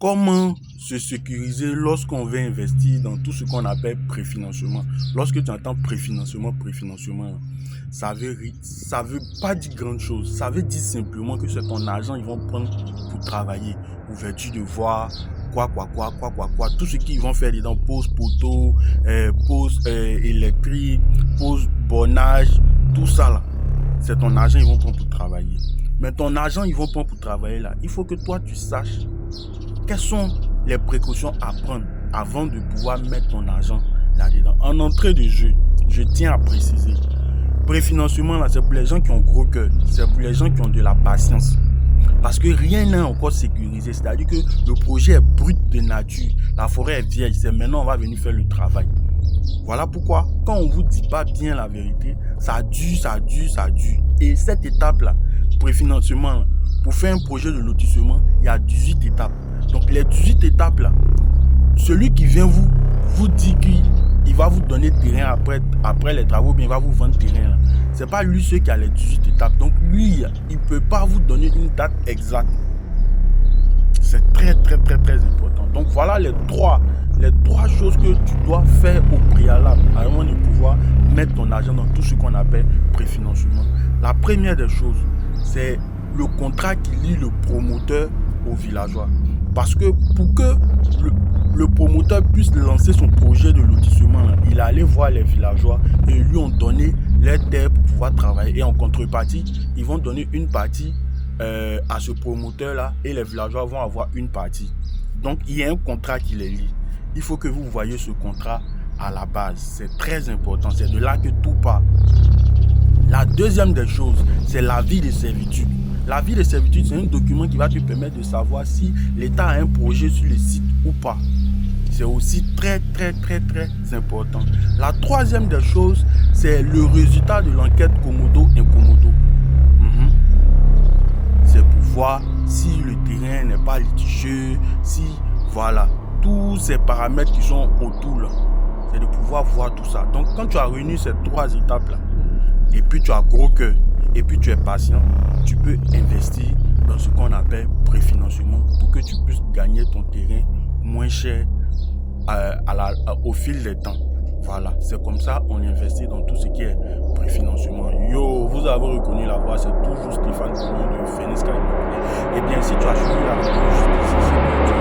Comment se sécuriser lorsqu'on veut investir dans tout ce qu'on appelle préfinancement? Lorsque tu entends préfinancement, ça veut pas dire grand chose. Ça veut dire simplement que c'est ton argent, ils vont prendre pour travailler. Ouverture de voie, quoi. Tout ce qu'ils vont faire dedans, pose poteau, pose électrique, pose bornage, tout ça là. C'est ton argent, ils vont prendre pour travailler. Mais ton argent, ils vont prendre pour travailler là. Il faut que toi, tu saches quelles sont les précautions à prendre avant de pouvoir mettre ton argent là-dedans. En entrée de jeu, je tiens à préciser, préfinancement là, c'est pour les gens qui ont gros cœur, c'est pour les gens qui ont de la patience. Parce que rien n'est encore sécurisé, c'est-à-dire que le projet est brut de nature, la forêt est vieille, c'est maintenant on va venir faire le travail. Voilà pourquoi, quand on vous dit pas bien la vérité, ça dure. Et cette étape-là, préfinancement, là, pour faire un projet de lotissement, il y a 18 étapes. Donc les 18 étapes-là, celui qui vient vous dit qu'il va vous donner terrain après les travaux, bien il va vous vendre terrain là. C'est pas lui qui a les 18 étapes. Donc lui, il peut pas vous donner une date exacte. C'est très important. Donc voilà les trois choses que tu dois faire au préalable avant de pouvoir mettre ton argent dans tout ce qu'on appelle préfinancement. La première des choses, c'est le contrat qui lie le promoteur au villageois. Parce que pour que le promoteur puisse lancer son projet de lotissement, il allait voir les villageois et ils lui ont donné les terres pour pouvoir travailler. Et en contrepartie, ils vont donner une partie à ce promoteur-là et les villageois vont avoir une partie. Donc, il y a un contrat qui les lie. Il faut que vous voyez ce contrat à la base. C'est très important. C'est de là que tout part. La deuxième des choses, c'est l'avis de servitude. L'avis de servitude, c'est un document qui va te permettre de savoir si l'État a un projet sur le site ou pas. C'est aussi très important. La troisième des choses, c'est le résultat de l'enquête Komodo-Incomodo. C'est pour voir si le terrain n'est pas litigieux, si, voilà, tous ces paramètres qui sont autour là. C'est de pouvoir voir tout ça. Donc, quand tu as réuni ces trois étapes-là, et puis tu as gros cœur, et puis tu es patient, tu peux investir dans ce qu'on appelle préfinancement pour que tu puisses gagner ton terrain moins cher au fil des temps. Voilà, c'est comme ça on investit dans tout ce qui est préfinancement. Yo, vous avez reconnu la voix, c'est toujours Stéphane de Phoenix Sky Immobilier. Eh bien, si tu as suivi la vidéo jusqu'ici, c'est que tu es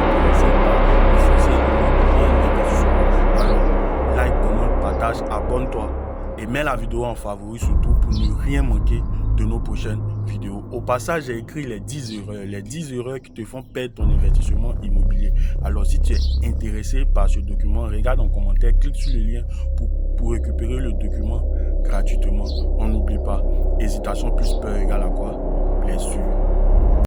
intéressé par le alors, like, commente, partage, abonne-toi et mets la vidéo en favori surtout pour ne rien manquer de nos prochaines vidéos. Au passage, j'ai écrit les 10 erreurs qui te font perdre ton investissement immobilier. Alors, si tu es intéressé par ce document, regarde en commentaire, clique sur le lien pour récupérer le document gratuitement. On n'oublie pas, hésitation plus peur égale à quoi? Blessure.